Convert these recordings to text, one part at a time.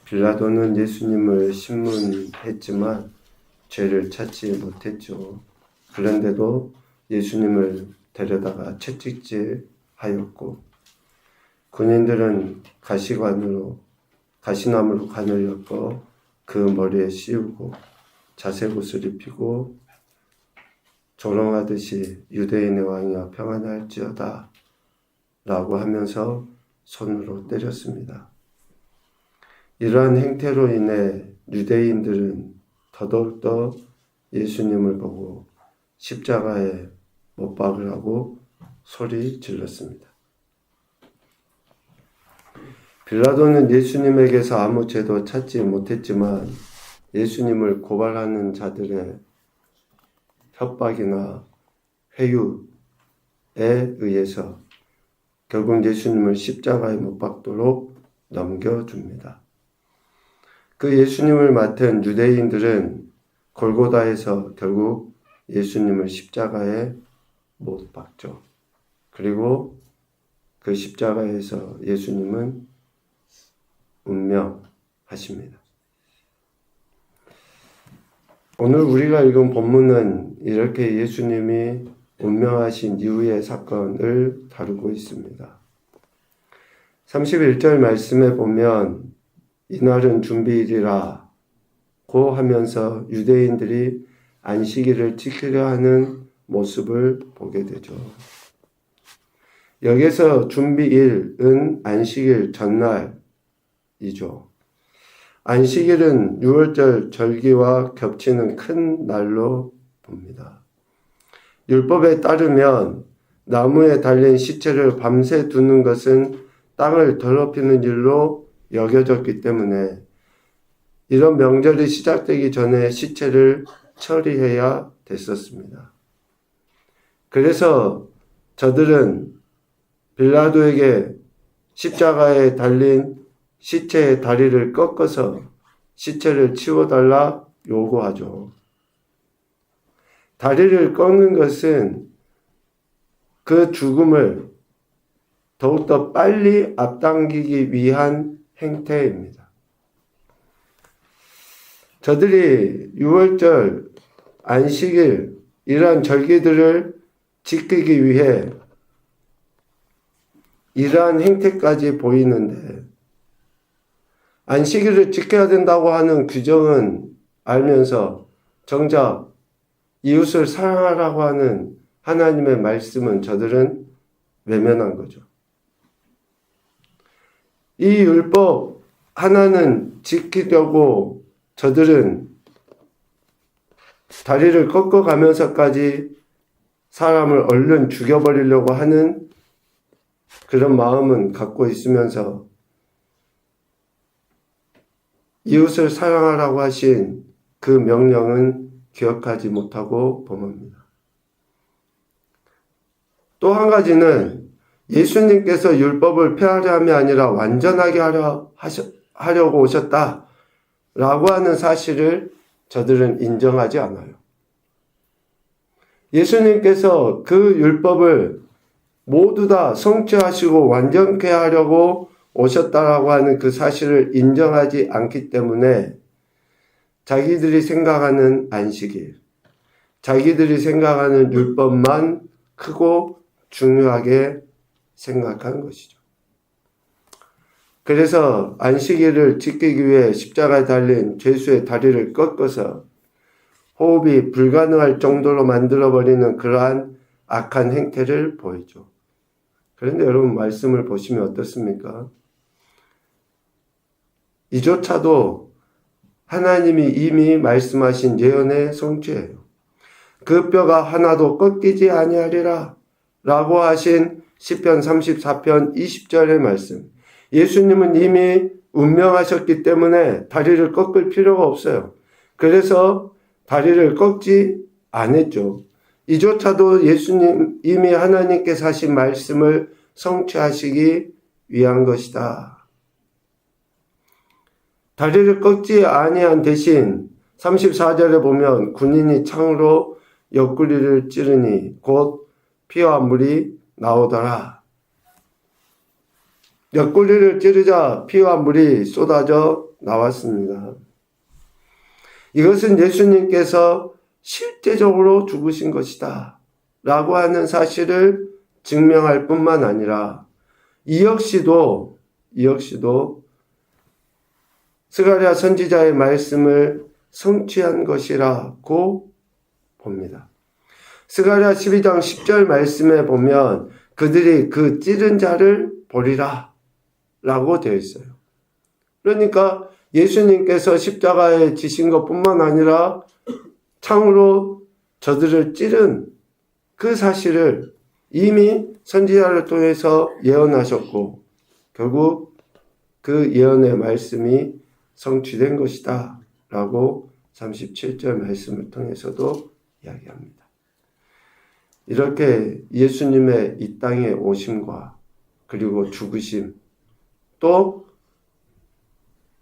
빌라도는 예수님을 신문했지만 죄를 찾지 못했죠. 그런데도 예수님을 데려다가 채찍질하였고, 군인들은 가시나무로 관을 엮어 그 머리에 씌우고 자색옷을 입히고 조롱하듯이 유대인의 왕이여 평안할지어다 라고 하면서 손으로 때렸습니다. 이러한 행태로 인해 유대인들은 더더욱더 예수님을 보고 십자가에 못 박으라고 소리 질렀습니다. 빌라도는 예수님에게서 아무 죄도 찾지 못했지만 예수님을 고발하는 자들의 협박이나 회유에 의해서 결국 예수님을 십자가에 못 박도록 넘겨줍니다. 그 예수님을 맡은 유대인들은 골고다에서 결국 예수님을 십자가에 못 박죠. 그리고 그 십자가에서 예수님은 운명하십니다. 오늘 우리가 읽은 본문은 이렇게 예수님이 운명하신 이후의 사건을 다루고 있습니다. 31절 말씀에 보면 이날은 준비일이라 고 하면서 유대인들이 안식일을 지키려 하는 모습을 보게 되죠. 여기서 준비일은 안식일 전날이죠. 안식일은 6월절 절기와 겹치는 큰 날로 봅니다. 율법에 따르면 나무에 달린 시체를 밤새 두는 것은 땅을 더럽히는 일로 여겨졌기 때문에 이런 명절이 시작되기 전에 시체를 처리해야 됐었습니다. 그래서 저들은 빌라도에게 십자가에 달린 시체의 다리를 꺾어서 시체를 치워달라 요구하죠. 다리를 꺾는 것은 그 죽음을 더욱더 빨리 앞당기기 위한 행태입니다. 저들이 6월절, 안식일 이러한 절기들을 지키기 위해 이러한 행태까지 보이는데 안식일을 지켜야 된다고 하는 규정은 알면서 정작 이웃을 사랑하라고 하는 하나님의 말씀은 저들은 외면한 거죠. 이 율법 하나는 지키려고 저들은 다리를 꺾어가면서까지 사람을 얼른 죽여버리려고 하는 그런 마음은 갖고 있으면서 이웃을 사랑하라고 하신 그 명령은 기억하지 못하고 범합니다. 또 한 가지는 예수님께서 율법을 폐하려 함이 아니라 완전하게 하려고 오셨다라고 하는 사실을 저들은 인정하지 않아요. 예수님께서 그 율법을 모두 다 성취하시고 완전케 하려고 오셨다라고 하는 그 사실을 인정하지 않기 때문에 자기들이 생각하는 안식일, 자기들이 생각하는 율법만 크고 중요하게 생각한 것이죠. 그래서 안식일을 지키기 위해 십자가에 달린 죄수의 다리를 꺾어서 호흡이 불가능할 정도로 만들어버리는 그러한 악한 행태를 보이죠. 그런데 여러분 말씀을 보시면 어떻습니까? 이조차도 하나님이 이미 말씀하신 예언의 성취예요. 그 뼈가 하나도 꺾이지 아니하리라 라고 하신 시편 34편 20절의 말씀. 예수님은 이미 운명하셨기 때문에 다리를 꺾을 필요가 없어요. 그래서 다리를 꺾지 않았죠. 이조차도 예수님 이미 하나님께서 하신 말씀을 성취하시기 위한 것이다. 다리를 꺾지 아니한 대신 34절에 보면 군인이 창으로 옆구리를 찌르니 곧 피와 물이 나오더라. 옆구리를 찌르자 피와 물이 쏟아져 나왔습니다. 이것은 예수님께서 실제적으로 죽으신 것이다 라고 하는 사실을 증명할 뿐만 아니라 이 역시도 스가랴 선지자의 말씀을 성취한 것이라고 봅니다. 스가랴 12장 10절 말씀에 보면 그들이 그 찌른 자를 보리라 라고 되어 있어요. 그러니까 예수님께서 십자가에 지신 것뿐만 아니라 창으로 저들을 찌른 그 사실을 이미 선지자를 통해서 예언하셨고 결국 그 예언의 말씀이 성취된 것이다 라고 37절 말씀을 통해서도 이야기합니다. 이렇게 예수님의 이 땅에 오심과 그리고 죽으심, 또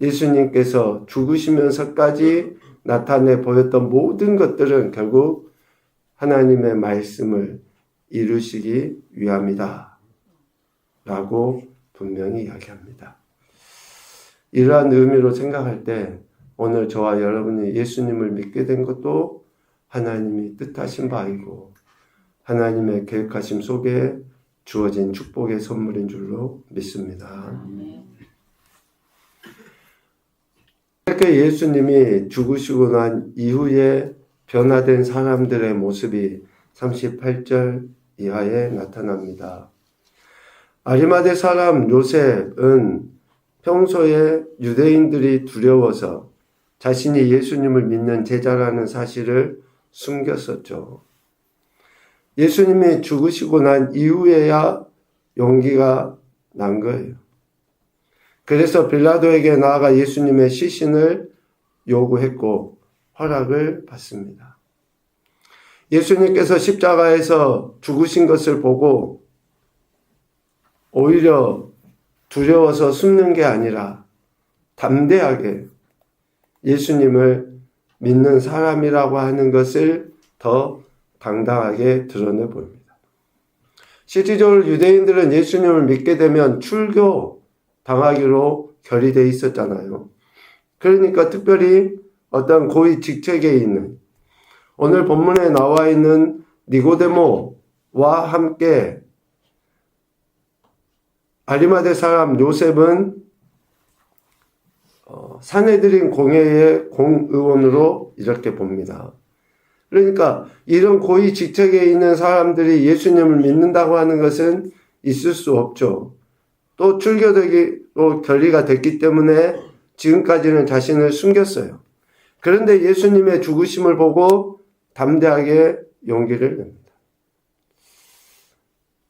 예수님께서 죽으시면서까지 나타내 보였던 모든 것들은 결국 하나님의 말씀을 이루시기 위함이다 라고 분명히 이야기합니다. 이러한 의미로 생각할 때 오늘 저와 여러분이 예수님을 믿게 된 것도 하나님이 뜻하신 바이고 하나님의 계획하심 속에 주어진 축복의 선물인 줄로 믿습니다. 이렇게 예수님이 죽으시고 난 이후에 변화된 사람들의 모습이 38절 이하에 나타납니다. 아리마대 사람 요셉은 평소에 유대인들이 두려워서 자신이 예수님을 믿는 제자라는 사실을 숨겼었죠. 예수님이 죽으시고 난 이후에야 용기가 난 거예요. 그래서 빌라도에게 나아가 예수님의 시신을 요구했고 허락을 받습니다. 예수님께서 십자가에서 죽으신 것을 보고 오히려 두려워서 숨는 게 아니라 담대하게 예수님을 믿는 사람이라고 하는 것을 더 당당하게 드러내 보입니다. 실질적으로 유대인들은 예수님을 믿게 되면 출교 당하기로 결의되어 있었잖아요. 그러니까 특별히 어떤 고위 직책에 있는 오늘 본문에 나와 있는 니고데모와 함께 아리마대 사람 요셉은 산헤드린 공회의 공의원으로 이렇게 봅니다. 그러니까 이런 고위 직책에 있는 사람들이 예수님을 믿는다고 하는 것은 있을 수 없죠. 또 출교되기로 결의가 됐기 때문에 지금까지는 자신을 숨겼어요. 그런데 예수님의 죽으심을 보고 담대하게 용기를 냅니다.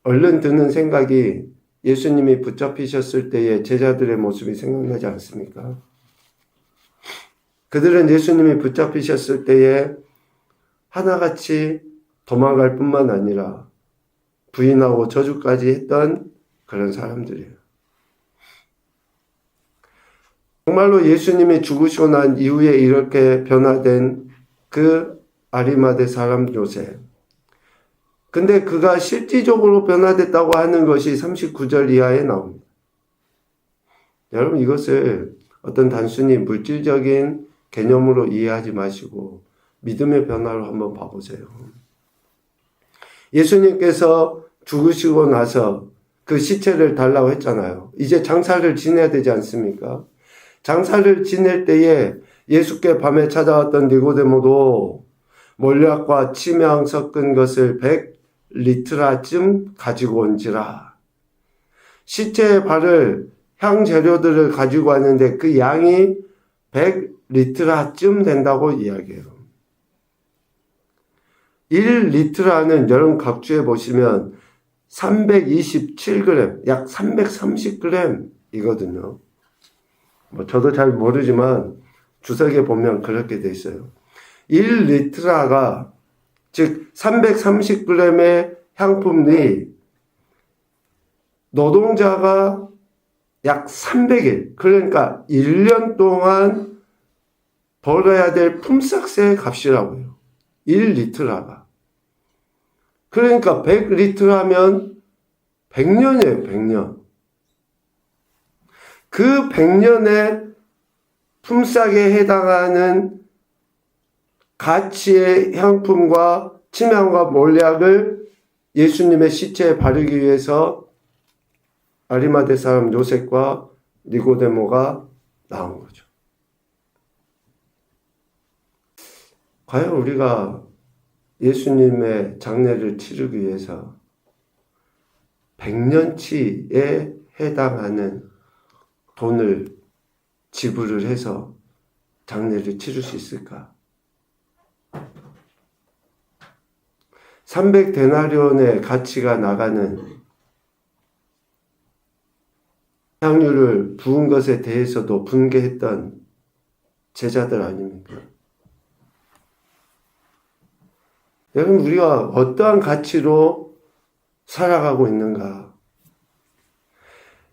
얼른 드는 생각이 예수님이 붙잡히셨을 때의 제자들의 모습이 생각나지 않습니까? 그들은 예수님이 붙잡히셨을 때에 하나같이 도망갈 뿐만 아니라 부인하고 저주까지 했던 그런 사람들이에요. 정말로 예수님이 죽으시고 난 이후에 이렇게 변화된 그 아리마대 사람 요셉. 근데 그가 실질적으로 변화됐다고 하는 것이 39절 이하에 나옵니다. 여러분 이것을 어떤 단순히 물질적인 개념으로 이해하지 마시고 믿음의 변화로 한번 봐보세요. 예수님께서 죽으시고 나서 그 시체를 달라고 했잖아요. 이제 장사를 지내야 되지 않습니까? 장사를 지낼 때에 예수께 밤에 찾아왔던 니고데모도 몰약과 침향 섞은 것을 100리트라쯤 가지고 온지라. 시체에 바를 향재료들을 가지고 왔는데 그 양이 100리트라쯤 된다고 이야기해요. 1리트라는 여러분 각주에 보시면 327g, 약 330g이거든요. 저도 잘 모르지만 주석에 보면 그렇게 돼 있어요. 1리트라가 즉 330g의 향품이 노동자가 약 300일, 그러니까 1년 동안 벌어야 될 품삯의 값이라고요. 1리트라가. 그러니까 100리트라면 100년이에요, 100년. 그 100년의 품삯에 해당하는 가치의 향품과 침향과 몰약을 예수님의 시체에 바르기 위해서 아리마대 사람 요셉과 니고데모가 나온 거죠. 과연 우리가 예수님의 장례를 치르기 위해서 100년치에 해당하는 돈을 지불을 해서 장례를 치를 수 있을까? 300데나리온의 가치가 나가는 향유를 부은 것에 대해서도 분개했던 제자들 아닙니까? 여러분, 우리가 어떠한 가치로 살아가고 있는가?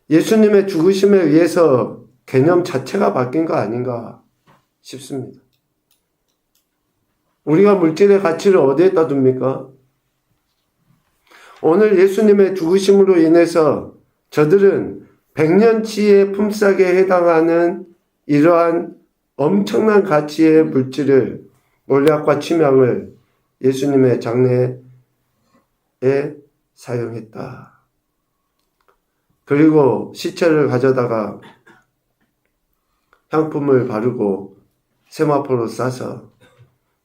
예수님의 죽으심에 의해서 개념 자체가 바뀐 거 아닌가 싶습니다. 우리가 물질의 가치를 어디에다 둡니까? 오늘 예수님의 죽으심으로 인해서 저들은 100년치의 품삯에 해당하는 이러한 엄청난 가치의 물질을, 몰약과 침향을 예수님의 장례에 사용했다. 그리고 시체를 가져다가 향품을 바르고 세마포로 싸서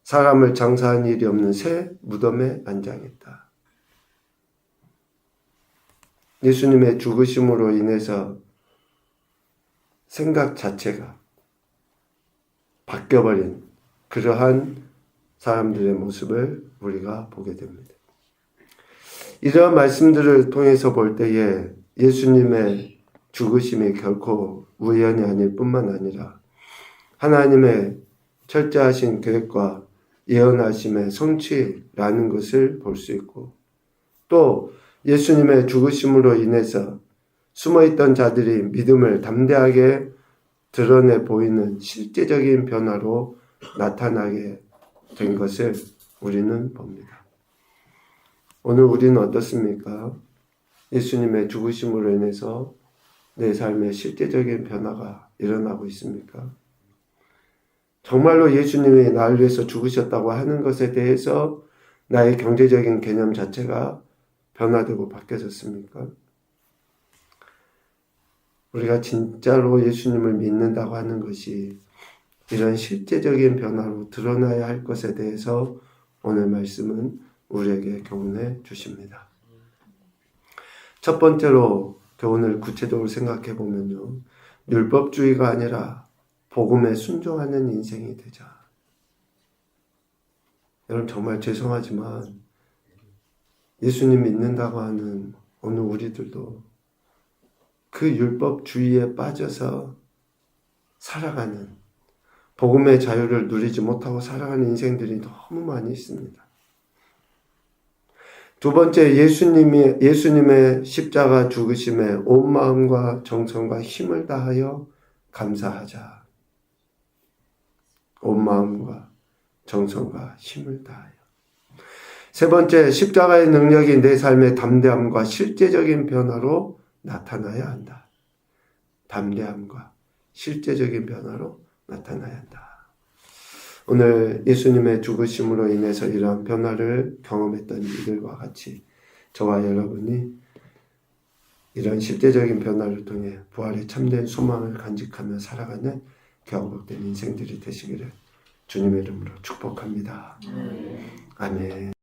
사람을 장사한 일이 없는 새 무덤에 안장했다. 예수님의 죽으심으로 인해서 생각 자체가 바뀌어버린 그러한 사람들의 모습을 우리가 보게 됩니다. 이러한 말씀들을 통해서 볼 때에 예수님의 죽으심이 결코 우연이 아닐 뿐만 아니라 하나님의 철저하신 계획과 예언하심의 성취라는 것을 볼 수 있고, 또 예수님의 죽으심으로 인해서 숨어있던 자들이 믿음을 담대하게 드러내 보이는 실제적인 변화로 나타나게 된 것을 우리는 봅니다. 오늘 우리는 어떻습니까? 예수님의 죽으심으로 인해서 내 삶에 실제적인 변화가 일어나고 있습니까? 정말로 예수님이 나를 위해서 죽으셨다고 하는 것에 대해서 나의 경제적인 개념 자체가 변화되고 바뀌어졌습니까? 우리가 진짜로 예수님을 믿는다고 하는 것이 이런 실제적인 변화로 드러나야 할 것에 대해서 오늘 말씀은 우리에게 교훈해 주십니다. 첫 번째로 교훈을 구체적으로 생각해 보면요, 율법주의가 아니라 복음에 순종하는 인생이 되자. 여러분, 정말 죄송하지만 예수님 믿는다고 하는 오늘 우리들도 그 율법주의에 빠져서 살아가는, 복음의 자유를 누리지 못하고 살아가는 인생들이 너무 많이 있습니다. 두 번째, 예수님의 십자가 죽으심에 온 마음과 정성과 힘을 다하여 감사하자. 온 마음과 정성과 힘을 다하여. 세 번째, 십자가의 능력이 내 삶의 담대함과 실제적인 변화로 나타나야 한다. 담대함과 실제적인 변화로 나타나야 한다. 오늘 예수님의 죽으심으로 인해서 이러한 변화를 경험했던 이들과 같이 저와 여러분이 이런 실제적인 변화를 통해 부활의 참된 소망을 간직하며 살아가는 격복된 인생들이 되시기를 주님의 이름으로 축복합니다. 아멘.